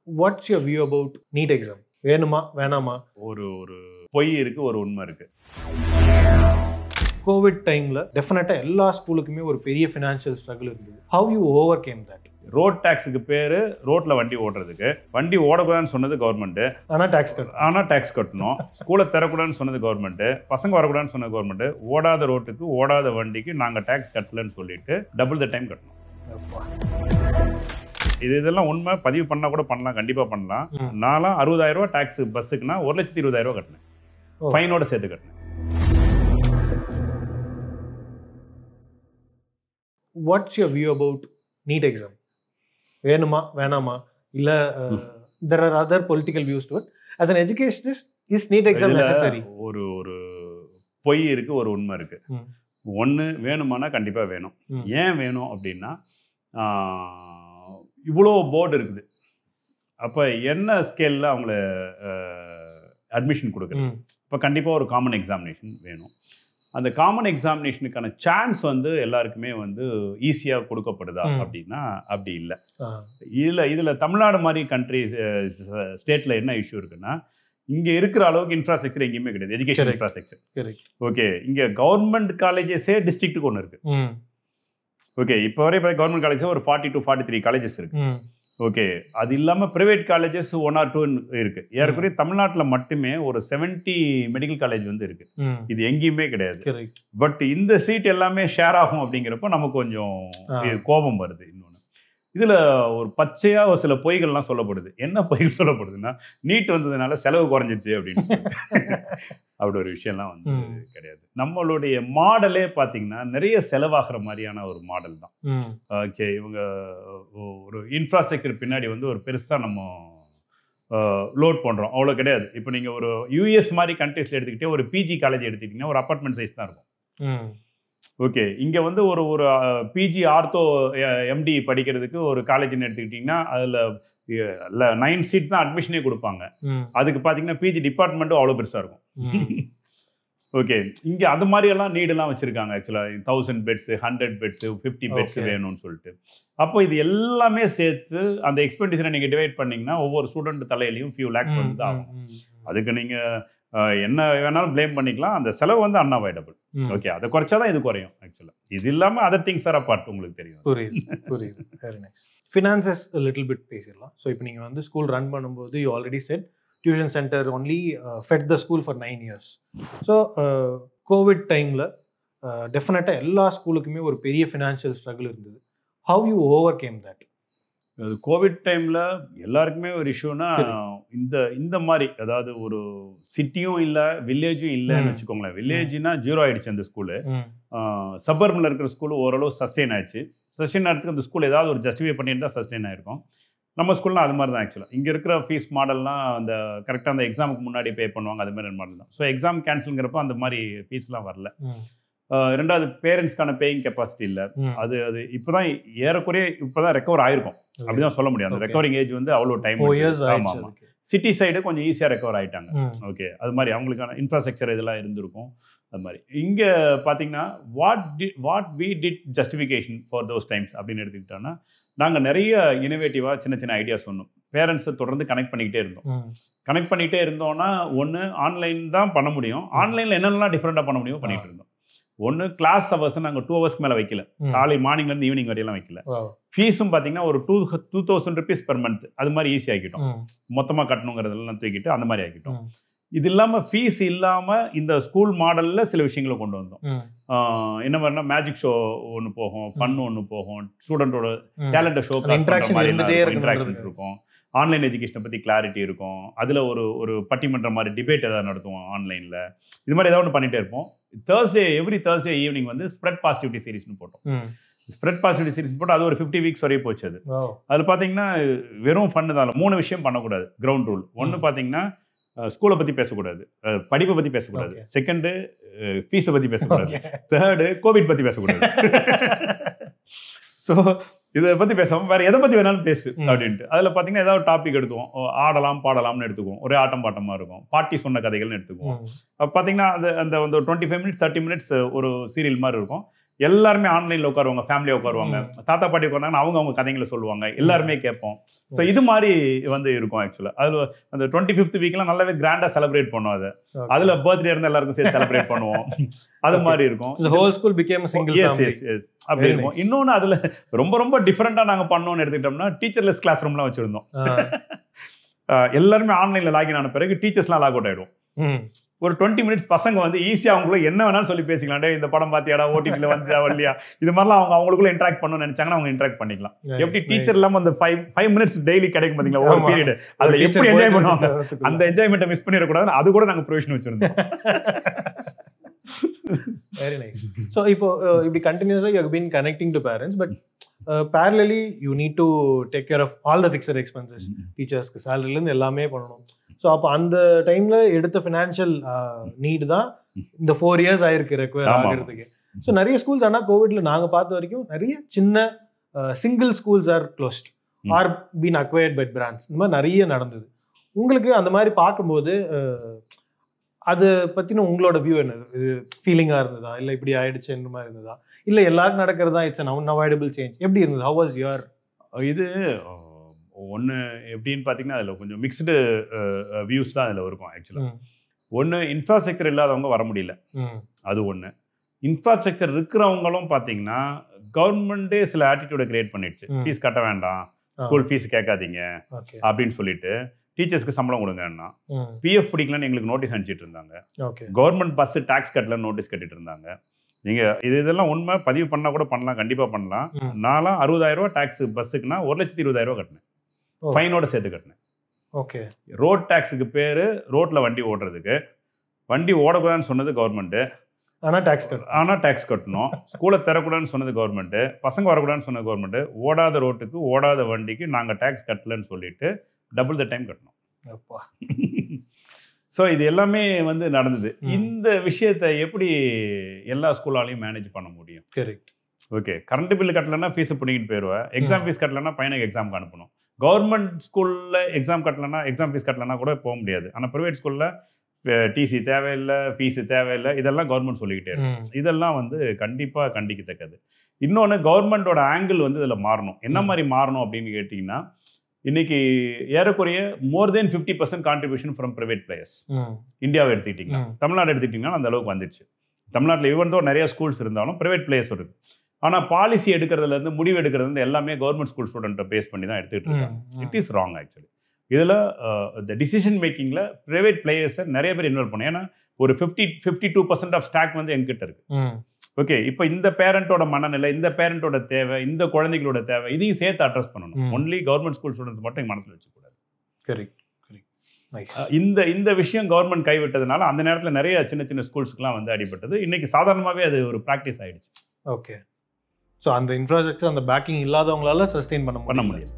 What's your view about NEET exam? வேணுமா வேணாமா? ஒரு பொய் இருக்கு, ஒரு உண்மை இருக்கு. கோவிட் டைம்ல டெஃபினட்டா எல்லா ஸ்கூலுக்குமே ஒரு பெரிய ஃபினான்ஷியல் ஸ்ட்ரகிள் இருந்தது. How you overcame that? Road டாக்ஸுக்கு பேரு ரோட்ல வண்டி ஓடுறதுக்கு. வண்டி ஓடக்கூடாதுன்னு சொன்னது கவர்மெண்ட். ஆனா டாக்ஸ் கட்டணும். ஸ்கூலை திறக்கூடாதுன்னு சொன்னது கவர்மெண்ட். பசங்க வரக்கூடாதுன்னு சொன்னது கவர்மெண்ட். ஓடாத ரோட்டுக்கு ஓடாத வண்டிக்கு நாங்க டாக்ஸ் கட்டலன்னு சொல்லிட்டு டபுள் த டைம் கட்டணும். இதெல்லாம் உண்மை. பதிவு பண்ணா கூட பண்ணலாம், கண்டிப்பா பண்ணலாம். நான்லாம் 60,000 ரூபாய் டாக்ஸ் பஸ்ஸுக்குன்னா 1,20,000 ரூபாய் கட்டினேன். ஃபைனோட சேர்த்து கட்டினேன். What's your view about NEET exam? வேணுமா வேணாமா? இல்ல there are other political views to it. As an educationist, is NEET exam necessary? ஒரு பொய் இருக்கு, ஒரு உண்மை இருக்கு. ஒன்று வேணுமானா கண்டிப்பா வேணும். ஏன் வேணும் அப்படின்னா, இவ்வளோ போர்டு இருக்குது. அப்போ என்ன ஸ்கேலில் அவங்கள அட்மிஷன் கொடுக்குறது? இப்போ கண்டிப்பாக ஒரு காமன் எக்ஸாமினேஷன் வேணும். அந்த காமன் எக்ஸாமினேஷனுக்கான சான்ஸ் வந்து எல்லாருக்குமே வந்து ஈஸியாக கொடுக்கப்படுதா அப்படின்னா அப்படி இல்லை. இதில் தமிழ்நாடு மாதிரி கண்ட்ரிஸ் ஸ்டேட்டில் என்ன இஷ்யூ இருக்குன்னா, இங்கே இருக்கிற அளவுக்கு இன்ஃப்ராஸ்ட்ரக்சர் எங்கேயுமே கிடையாது. Education infrastructure. ஓகே, இங்கே கவர்மெண்ட் காலேஜஸே டிஸ்ட்ரிக்ட்டுக்கு ஒன்று இருக்கு. ஓகே, இப்போ வரை கவர்மெண்ட் காலேஜஸ் ஒரு 40 to 43 காலேஜஸ் இருக்கு. ஓகே, அது இல்லாமல் ப்ரைவேட் காலேஜஸ் 1 or 2 இருக்கு. ஏறக்குறைய தமிழ்நாட்டில் மட்டுமே ஒரு 70 மெடிக்கல் காலேஜ் வந்து இருக்கு. இது எங்கேயுமே கிடையாது. பட் இந்த சீட் எல்லாமே ஷேர் ஆகும் அப்படிங்கிறப்போ நமக்கு கொஞ்சம் கோபம் வருது. இன்னொன்று, இதில் ஒரு பச்சையாக ஒரு சில பொய்கள்லாம் சொல்லப்படுது. என்ன பொய்கள் சொல்லப்படுதுன்னா, நீட் வந்ததுனால செலவு குறைஞ்சிருச்சு அப்படின்னு. அப்படி ஒரு விஷயம்லாம் வந்து கிடையாது. நம்மளுடைய மாடலே பார்த்தீங்கன்னா நிறைய செலவாகிற மாதிரியான ஒரு மாடல் தான். ஓகே, இவங்க ஒரு இன்ஃப்ராஸ்ட்ரக்சர் பின்னாடி வந்து ஒரு பெருசாக நம்ம லோட் பண்ணுறோம், அவ்வளோ கிடையாது. இப்போ நீங்கள் ஒரு யூஎஸ் மாதிரி கண்ட்ரீஸில் எடுத்துக்கிட்டே ஒரு பிஜி காலேஜ் எடுத்துக்கிட்டிங்கன்னா ஒரு அப்பார்ட்மெண்ட் சைஸ் தான் இருக்கும். ஓகே, இங்கே வந்து ஒரு பிஜி ஆர்த்தோ எம்டி படிக்கிறதுக்கு ஒரு காலேஜ்னு எடுத்துக்கிட்டிங்கன்னா அதில் 9 சீட் தான் அட்மிஷனே கொடுப்பாங்க. அதுக்கு பார்த்தீங்கன்னா பிஜி டிபார்ட்மெண்ட்டும் அவ்வளோ பெருசாக இருக்கும். ஓகே, இங்கே அது மாதிரியெல்லாம் நீடெல்லாம் வச்சுருக்காங்க. ஆக்சுவலாக 1000 பெட்ஸு, 100 பெட்ஸு, 50 பெட்ஸ் வேணும்னு சொல்லிட்டு. அப்போ இது எல்லாமே சேர்த்து அந்த எக்ஸ்பெண்டிச்சரை நீங்கள் டிவைட் பண்ணிங்கன்னா ஒவ்வொரு ஸ்டூடெண்ட் தலையிலையும் ஃபியூ லேக்ஸ் வந்து தான் ஆகும். அதுக்கு நீங்கள் என்ன வேணாலும் பிளேம் பண்ணிக்கலாம். அந்த செலவு வந்து அன்அவாய்டபிள். ஓகே, அதை குறைச்சாதான் இது குறையும். ஆக்சுவலாக இது இல்லாமல் அதர் திங்ஸ் ஆர் அபார்ட். உங்களுக்கு தெரியும். புரியுது. Very nice. Finances little bit பேசிடலாம். ஸோ இப்போ நீங்கள் வந்து ஸ்கூல் ரன் பண்ணும்போது you already set tuition centre only fed the school for 9 years. So Covid டைமில் டெஃபினட்டாக எல்லா ஸ்கூலுக்குமே ஒரு பெரிய ஃபினான்ஷியல் ஸ்ட்ரகிள் இருந்தது. How you overcame that? Covid டைமில் எல்லாருக்குமே ஒரு இஷ்யூனா இந்த மாதிரி, அதாவது ஒரு சிட்டியும் இல்லை வில்லேஜும் இல்லைன்னு வச்சுக்கோங்களேன். வில்லேஜ்னா 0 ஆகிடுச்சு அந்த ஸ்கூலு. சப்பர்பில் இருக்கிற ஸ்கூலு ஓரளவு சஸ்டெயின் ஆயிடுச்சு. சஸ்டெயின் ஆகிறதுக்கு அந்த ஸ்கூல் ஏதாவது ஒரு ஜஸ்டிஃபை பண்ணிட்டு தான் சஸ்டெயின் ஆகிருக்கும். நம்ம ஸ்கூல்லாம் அது மாதிரி தான். ஆக்சுவலாக இங்கே இருக்கிற ஃபீஸ் மாடல்லாம் அந்த கரெக்டாக அந்த எக்ஸாமுக்கு முன்னாடி பே பண்ணுவாங்க, அது மாதிரி மாடல் தான். ஸோ எக்ஸாம் கேன்சலுங்கிறப்போ அந்த மாதிரி ஃபீஸ்லாம் வரல. ரெண்டாவது, பேரண்ட்ஸ்க்கான பேயிங் கெப்பாசிட்டி இல்லை. அது இப்போதான் ஏறக்குறைய இப்போதான் ரெக்கவர் ஆயிருக்கும் அப்படிதான் சொல்ல முடியும். அந்த ரெக்கவரிங் ஏஜ் வந்து அவ்வளோ டைம். ஆமாம் ஆமாம். சிட்டி சைடு கொஞ்சம் ஈஸியாக ரெக்கவர் ஆகிட்டாங்க. ஓகே, அது மாதிரி அவங்களுக்கான இன்ஃப்ராஸ்ட்ரக்சர் இதெல்லாம் இருந்திருக்கும். அது மாதிரி இங்கே பார்த்தீங்கன்னா what we did justification for those times அப்படின்னு எடுத்துக்கிட்டோன்னா, நாங்கள் நிறைய இனோவேட்டிவாக சின்ன சின்ன ஐடியாஸ் சொன்னோம். பேரண்ட்ஸை தொடர்ந்து கனெக்ட் பண்ணிக்கிட்டே இருந்தோம்னா, ஒன்று ஆன்லைன் தான் பண்ண முடியும். ஆன்லைனில் என்னென்னலாம் டிஃப்ரெண்ட்டாக பண்ண முடியும் பண்ணிகிட்டு இருந்தோம். ஒன்று, கிளாஸ் ஹவர்ஸ் நாங்கள் 2 hours மேலே வைக்கல. காலை மார்னிங்லேருந்து ஈவினிங் வரையெல்லாம் வைக்கல. ஃபீஸும் பார்த்தீங்கன்னா ஒரு 2,000 rupees per month அது மாதிரி ஈஸி ஆக்கிட்டோம். மொத்தமாக கட்டணுங்கிறதெல்லாம் தூக்கிட்டு அந்த மாதிரி ஆக்கிட்டோம். இது இல்லாமல் ஃபீஸ் இல்லாமல் இந்த ஸ்கூல் மாடலில் சில விஷயங்களை கொண்டு வந்தோம். என்ன மாதிரினா, மேஜிக் ஷோ ஒன்று போகும், ஃபன் ஒன்று போகும், ஸ்டூடெண்ட்டோட டேலண்ட்டை ஷோ இன்ட்ராக்ஷன் இருக்கும். ஆன்லைன் எஜுகேஷனை பற்றி கிளாரிட்டி இருக்கும். அதில் ஒரு பட்டிமன்ற மாதிரி டிபேட் ஏதாவது நடத்துவோம் ஆன்லைனில். இது மாதிரி ஏதாவது ஒன்று பண்ணிகிட்டே இருப்போம். எவ்ரி தேர்ஸ்டே ஈவினிங் வந்து ஸ்ப்ரெட் பாசிட்டிவிட்டி சீரிஸ்னு போட்டோம். ஸ்ப்ரெட் பாசிட்டிவிட்டி சீரிஸ் போட்டு அது ஒரு 50 weeks வரையும் போச்சு. அதில் பார்த்தீங்கன்னா வெறும் ஃபன்னு தான். 3 விஷயம் பண்ணக்கூடாது. Ground rule. ஒன்று பார்த்தீங்கன்னா, ஸ்கூலை பற்றி பேசக்கூடாது, படிப்பை பற்றி பேசக்கூடாது. செகண்டு, ஃபீஸை பற்றி பேசக்கூடாது. தேர்டு, கோவிட் பற்றி பேசக்கூடாது. ஸோ இதை பற்றி பேசாமல் வேறு எதை பற்றி வேணாலும் பேசு அப்படின்ட்டு. அதில் பார்த்தீங்கன்னா ஏதாவது டாபிக் எடுத்துக்குவோம். ஆடலாம் பாடலாம்னு எடுத்துக்குவோம். ஒரே ஆட்டம் பாட்டமாக இருக்கும். பாட்டி சொன்ன கதைகள்னு எடுத்துக்குவோம். பார்த்தீங்கன்னா அந்த 25 minutes 30 minutes ஒரு சீரியல் மாதிரி இருக்கும். எல்லாருமே ஆன்லைன்ல உட்காருவாங்க, ஃபேமிலியா உட்காருவாங்க, தாத்தா பாட்டி உட்கார்ந்தாங்கன்னா அவங்க கதைகளை சொல்லுவாங்க, எல்லாருமே கேட்போம். ஸோ இது மாதிரி வந்து இருக்கும் ஆக்சுவலா. அதுல அந்த 25th வீக்லாம் நல்லாவே கிராண்டா செலிப்ரேட் பண்ணுவோம். அதுல பர்த்டே இருந்தா எல்லாருக்கும் சேர்த்து செலிப்ரேட் பண்ணுவோம். அது மாதிரி இருக்கும். The whole school became a single family. Yes. அப்படி இருக்கும். இன்னொன்னு அதுல ரொம்ப ரொம்ப டிஃபரெண்டா நாங்க பண்ணோம்னு எடுத்துக்கிட்டோம்னா டீச்சர்லெஸ் கிளாஸ் ரூம்லாம் வச்சிருந்தோம். எல்லாருமே ஆன்லைன்ல லாகின் ஆன பிறகு டீச்சர்ஸ்லாம் லாக் அவுட் ஆயிடும். ஒரு 20 மினிட்ஸ் பசங்க வந்து ஈஸியா அவங்களுக்குள்ள என்ன வேணாலும் சொல்லி பேசிக்கலாம். இந்த படம் பாத்தியாடா, ஓடிடில வந்தா வரலையா, இது மாதிரிலாம் அவங்களுக்குள்ள இன்டராக்ட் பண்ணணும்னு நினைச்சாங்கன்னா அவங்க இன்டராக்ட் பண்ணிக்கலாம். எப்படி டீச்சர் இல்லாம அந்த 5 மினிட்ஸ் டெய்லி கிடைக்கும் பாத்தீங்களா ஒரு பீரியட், அதுல எப்படி என்ஜாய் பண்ணுவாங்க, அந்த என்ஜாய்மெண்ட்டை மிஸ் பண்ணிடக்கூடாது. அது கூட நாங்க ப்ரொவிஷன் வச்சிருந்தோம். Very nice. So இப்போ இப்படி கண்டினியூஸா you have been connecting to parents, but parallelly you need to take care of all the fixed expenses. டீச்சர்ஸ்க்கு சேலரில இருந்து எல்லாமே பண்ணணும். ஸோ அப்போ அந்த டைம்ல எடுத்த ஃபினான்ஷியல் நீட் தான் இந்த 4 years ஆயிருக்கு ரெக்வயர் ஆகிறதுக்கு. ஸோ நிறைய ஸ்கூல்ஸ் ஆனால் கோவிட்ல நாங்கள் பார்த்த வரைக்கும் நிறைய சின்ன single schools are closed or been acquired by brands, இந்த மாதிரி நிறைய நடந்தது. உங்களுக்கு அந்த மாதிரி பார்க்கும்போது அதை பற்றின உங்களோட வியூ என்னது? இது ஃபீலிங்காக இருந்ததா, இல்லை இப்படி ஆயிடுச்சுன்ற மாதிரி இருந்ததா, இல்லை எல்லாருக்கும் நடக்கிறதா இட்ஸ் அன் அன்அவாய்டபிள் சேஞ்ச், எப்படி இருந்தது? ஹவ் வாஸ் யுவர் இது? ஒன்று எப்படின்னு பார்த்தீங்கன்னா அதில் கொஞ்சம் மிக்ஸ்டு வியூஸ் தான் அதில் இருக்கும் ஆக்சுவலாக. ஒன்று இன்ஃப்ராஸ்ட்ரக்சர் இல்லாதவங்க வர முடியல, அது ஒன்று. இன்ஃப்ராஸ்ட்ரக்சர் இருக்கிறவங்களும் பார்த்தீங்கன்னா கவர்மெண்ட்டே சில ஆட்டிடியூடை கிரியேட் பண்ணிடுச்சு. ஃபீஸ் கட்ட வேண்டாம், ஸ்கூல் ஃபீஸ் கேட்காதீங்க அப்படின்னு சொல்லிட்டு டீச்சர்ஸ்க்கு சம்பளம் கொடுங்கன்னா, பிஎஃப் பிடிக்கலன்னு எங்களுக்கு நோட்டீஸ் அனுப்பிச்சிட்டு இருந்தாங்க. கவர்மெண்ட் பஸ் டாக்ஸ் கட்டலன்னு நோட்டீஸ் கட்டிட்டு இருந்தாங்க. நீங்கள் இதெல்லாம் உண்மை, பதிவு பண்ணால் கூட பண்ணலாம், கண்டிப்பாக பண்ணலாம். நான்லாம் 60,000 ரூபா டாக்ஸ் பஸ்ஸுக்குன்னா 1,20,000 ரூபா கட்டினேன், ஃபைனோட சேர்த்து கட்டினேன். ஓகே. ரோட் டாக்ஸுக்கு பேர் ரோட்டில் வண்டி ஓடுறதுக்கு, வண்டி ஓடக்கூடாதுன்னு சொன்னது கவர்மெண்ட்டு, ஆனால் டேக்ஸ் கட்டணும். ஸ்கூலை தரக்கூடாதுன்னு சொன்னது கவர்மெண்ட்டு, பசங்க வரக்கூடாதுன்னு சொன்னது கவர்மெண்ட்டு. ஓடாத ரோட்டுக்கு ஓடாத வண்டிக்கு நாங்கள் டேக்ஸ் கட்டலன்னு சொல்லிட்டு டபுள் த டைம் கட்டணும். ஸோ இது எல்லாமே வந்து நடந்தது. இந்த விஷயத்தை எப்படி எல்லா ஸ்கூலாலையும் மேனேஜ் பண்ண முடியும்? கரெக்ட். ஓகே, கரண்ட் பில்லு கட்டலன்னா ஃபீஸ் பிடிக்கிட்டு போயிடுவேன், எக்ஸாம் ஃபீஸ் கட்டலன்னா பையனுக்கு எக்ஸாமுக்கு அனுப்பணும். கவர்மெண்ட் ஸ்கூலில் எக்ஸாம் கட்டலன்னா எக்ஸாம் ஃபீஸ் கட்டலன்னா கூட போக முடியாது. ஆனால் ப்ரைவேட் ஸ்கூலில் டிசி தேவையில்லை, ஃபீஸு தேவையில்லை, இதெல்லாம் கவர்மெண்ட் சொல்லிக்கிட்டே இருக்கு. இதெல்லாம் வந்து கண்டிப்பாக கண்டிக்கத்தக்கது. இன்னொன்று, கவர்மெண்டோட ஆங்கிள் வந்து இதில் மாறணும். என்ன மாதிரி மாறணும் அப்படின்னு கேட்டிங்கன்னா, இன்னைக்கு ஏறக்குறைய மோர் தென் 50% கான்ட்ரிபியூஷன் ஃப்ரம் ப்ரைவேட் பிளேயர்ஸ். இந்தியாவை எடுத்துக்கிட்டிங்கன்னா, தமிழ்நாடு எடுத்துக்கிட்டிங்கன்னா அந்த அளவுக்கு வந்துடுச்சு. தமிழ்நாட்டில் ஈவன் தோ நிறைய ஸ்கூல்ஸ் இருந்தாலும் ப்ரைவேட் பிளேயர்ஸ் இருக்குது. ஆனால் பாலிசி எடுக்கிறதுலேருந்து முடிவு எடுக்கிறதுலேருந்து எல்லாமே கவர்மெண்ட் ஸ்கூல் ஸ்டூடெண்ட்டை பேஸ் பண்ணி தான் எடுத்துகிட்டு இருக்காங்க. It is wrong actually. இதில் இந்த டிசிஷன் மேக்கிங்கில் ப்ரைவேட் பிளேயர்ஸை நிறைய பேர் இன்வால்வ் பண்ணணும். ஏன்னா ஒரு 52% ஆஃப் ஸ்டாக் வந்து எங்கிட்ட இருக்கு. ஓகே, இப்போ இந்த பேரண்டோட மனநிலை, இந்த பேரண்டோட தேவை, இந்த குழந்தைகளோட தேவை, இதையும் சேர்த்து அட்ரஸ் பண்ணணும். ஒன்லி கவர்மெண்ட் ஸ்கூல் ஸ்டூடெண்ட்ஸ் மட்டும் மனசில் வச்சுக்கூடாது. இந்த விஷயம் கவர்மெண்ட் கைவிட்டதுனால அந்த நேரத்தில் நிறைய சின்ன சின்ன ஸ்கூல்ஸ்க்குலாம் வந்து அடிபட்டது. இன்னைக்கு சாதாரணமாகவே அது ஒரு ப்ராக்டிஸ் ஆயிடுச்சு. ஓகே. ஸோ அந்த இன்ஃப்ராஸ்ட்ரக்சர், அந்த பேக்கிங் இல்லாதவங்களால சஸ்டெயின் பண்ண முடியும்.